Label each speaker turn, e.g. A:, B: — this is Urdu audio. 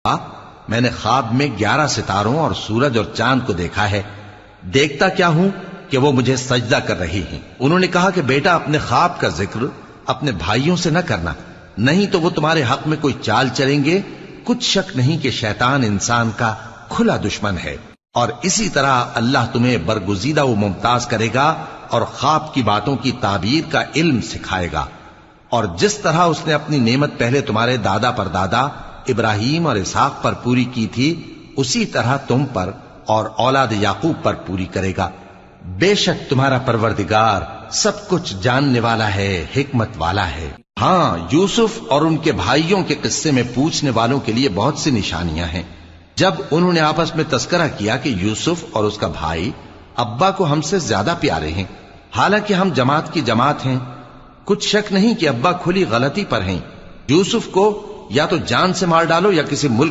A: میں نے خواب میں 11 ستاروں اور سورج اور چاند کو دیکھا ہے، دیکھتا کیا ہوں کہ وہ مجھے سجدہ کر رہی ہیں۔ انہوں نے کہا کہ بیٹا اپنے خواب کا ذکر اپنے بھائیوں سے نہ کرنا، نہیں تو وہ تمہارے حق میں کوئی چال چلیں گے۔ کچھ شک نہیں کہ شیطان انسان کا کھلا دشمن ہے، اور اسی طرح اللہ تمہیں برگزیدہ و ممتاز کرے گا اور خواب کی باتوں کی تعبیر کا علم سکھائے گا، اور جس طرح اس نے اپنی نعمت پہلے تمہارے دادا پر دادا ابراہیم اور اسحاق پر پوری کی تھی، اسی طرح تم پر اور اولاد یعقوب پر پوری کرے گا۔ بے شک تمہارا پروردگار سب کچھ جاننے والا ہے، حکمت والا ہے۔ ہاں، یوسف اور ان کے بھائیوں کے قصے میں پوچھنے والوں کے لیے بہت سی نشانیاں ہیں۔ جب انہوں نے آپس میں تذکرہ کیا کہ یوسف اور اس کا بھائی ابا کو ہم سے زیادہ پیارے ہیں، حالانکہ ہم جماعت کی جماعت ہیں، کچھ شک نہیں کہ ابا کھلی غلطی پر ہیں۔ یوسف کو یا تو جان سے مار ڈالو یا کسی ملک